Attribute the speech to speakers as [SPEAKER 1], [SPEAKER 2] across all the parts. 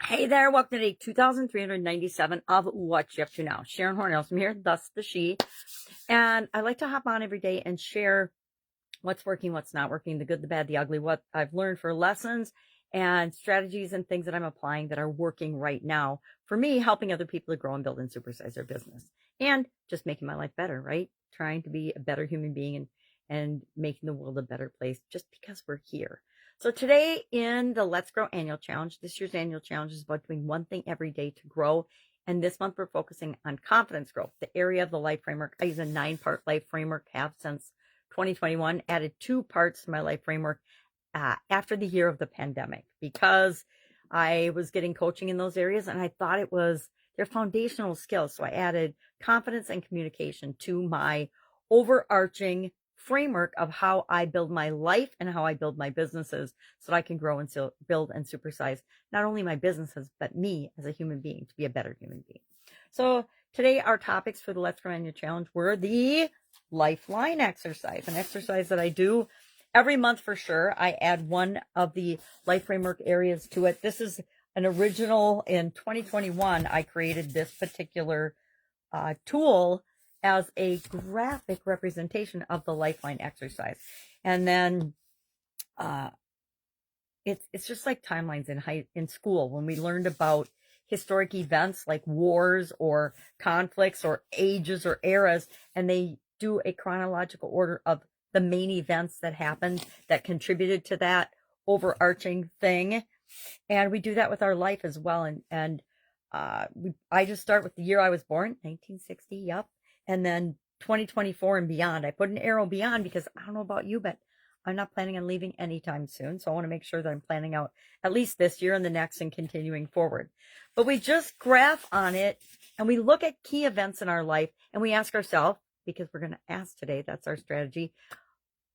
[SPEAKER 1] Hey there, welcome to day 2397 of What You Up To Now. Sharon Horne-Ellstrom here, thus the she. And I like to hop on every day and share what's working, what's not working, the good, the bad, the ugly, what I've learned for lessons and strategies and things that I'm applying that are working right now for me, helping other people to grow and build and supersize their business. And just making my life better, right? Trying to be a better human being and making the world a better place just because we're here. So today in the Let's Grow annual challenge, this year's annual challenge is about doing one thing every day to grow. And this month we're focusing on confidence growth, the area of the life framework. I use a 9-part life framework, have since 2021, added 2 parts to my life framework after the year of the pandemic, because I was getting coaching in those areas and I thought it was their foundational skills. So I added confidence and communication to my overarching framework of how I build my life and how I build my businesses so that I can grow and build and supersize not only my businesses, but me as a human being to be a better human being. So today our topics for the Let's Grow Annual Challenge were the Lifeline exercise, an exercise that I do every month for sure. I add one of the life framework areas to it. This is an original in 2021. I created this particular tool as a graphic representation of the Lifeline exercise. And then it's just like timelines in school when we learned about historic events like wars or conflicts or ages or eras, and they do a chronological order of the main events that happened that contributed to that overarching thing. And we do that with our life as well. And I just start with the year I was born, 1960. Yep. And then 2024 and beyond. I put an arrow beyond because I don't know about you, but I'm not planning on leaving anytime soon. So I want to make sure that I'm planning out at least this year and the next and continuing forward. But we just graph on it and we look at key events in our life and we ask ourselves, because we're going to ask today, that's our strategy,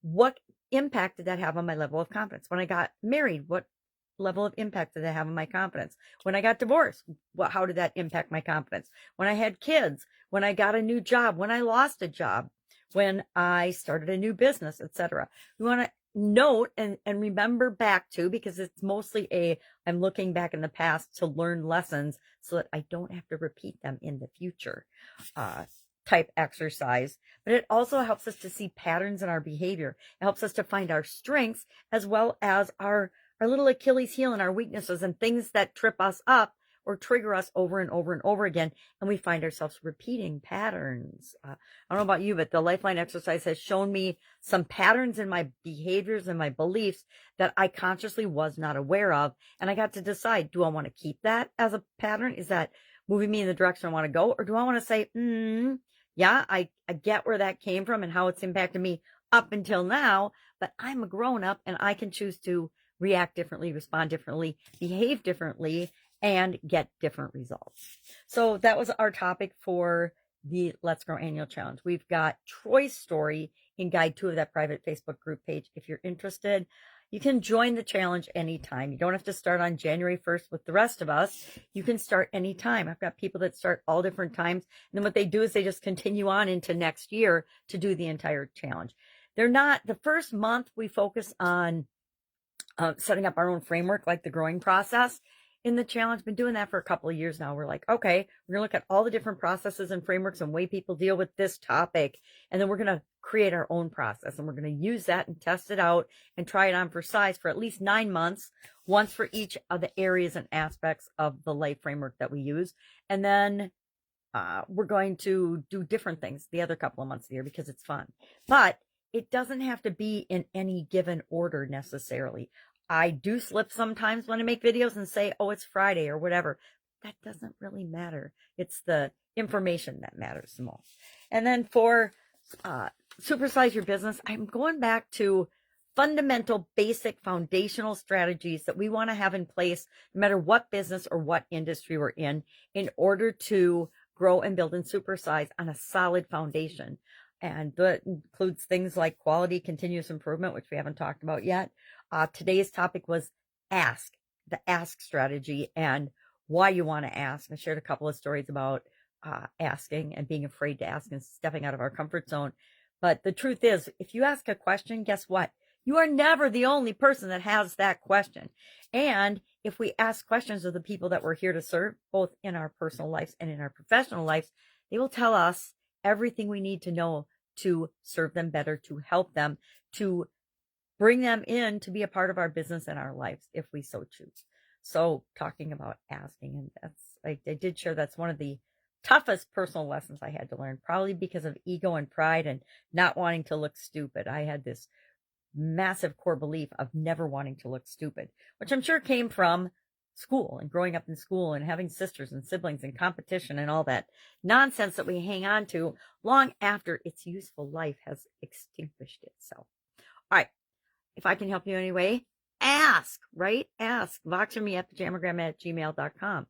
[SPEAKER 1] what impact did that have on my level of confidence? When I got married, what level of impact did that have on my confidence? When I got divorced, how did that impact my confidence? When I had kids, when I got a new job, when I lost a job, when I started a new business, etc. We want to note and remember back to, because it's mostly I'm looking back in the past to learn lessons so that I don't have to repeat them in the future type exercise. But it also helps us to see patterns in our behavior. It helps us to find our strengths as well as our little Achilles heel and our weaknesses and things that trip us up or trigger us over and over and over again. And we find ourselves repeating patterns. I don't know about you, but the Lifeline exercise has shown me some patterns in my behaviors and my beliefs that I consciously was not aware of. And I got to decide, do I want to keep that as a pattern? Is that moving me in the direction I want to go? Or do I want to say, yeah, I get where that came from and how it's impacted me up until now, but I'm a grown up and I can choose to react differently, respond differently, behave differently, and get different results. So that was our topic for the Let's Grow Annual Challenge. We've got Troy's story in Guide 2 of that private Facebook group page. If you're interested, you can join the challenge anytime. You don't have to start on January 1st with the rest of us. You can start anytime. I've got people that start all different times. And then what they do is they just continue on into next year to do the entire challenge. They're not, the first month we focus on setting up our own framework, like the growing process in the challenge. Been doing that for a couple of years now. We're like, okay, we're gonna look at all the different processes and frameworks and way people deal with this topic, and then we're gonna create our own process, and we're gonna use that and test it out and try it on for size for at least 9 months, once for each of the areas and aspects of the life framework that we use. And then we're going to do different things the other couple of months of the year because it's fun. But it doesn't have to be in any given order necessarily. I do slip sometimes when I make videos and say, oh, it's Friday or whatever. That doesn't really matter. It's the information that matters the most. And then for supersize your business, I'm going back to fundamental, basic, foundational strategies that we want to have in place no matter what business or what industry we're in order to grow and build and supersize on a solid foundation. And that includes things like quality, continuous improvement, which we haven't talked about yet. Today's topic was the ask strategy and why you want to ask. I shared a couple of stories about asking and being afraid to ask and stepping out of our comfort zone. But the truth is, if you ask a question, guess what? You are never the only person that has that question. And if we ask questions of the people that we're here to serve, both in our personal lives and in our professional lives, they will tell us everything we need to know to serve them better, to help them, to bring them in to be a part of our business and our lives if we so choose. So talking about asking, and that's, I did share, that's one of the toughest personal lessons I had to learn, probably because of ego and pride and not wanting to look stupid. I had this massive core belief of never wanting to look stupid, which I'm sure came from school and growing up in school and having sisters and siblings and competition and all that nonsense that we hang on to long after its useful life has extinguished itself. All right. If I can help you anyway, ask, right? Ask. Voxer me at pajamagrandma@gmail.com.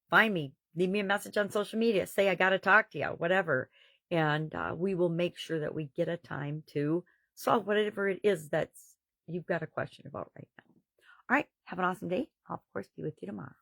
[SPEAKER 1] Find me. Leave me a message on social media. Say, I got to talk to you, whatever. And we will make sure that we get a time to solve whatever it is that's you've got a question about right now. All right. Have an awesome day. I'll, of course, be with you tomorrow.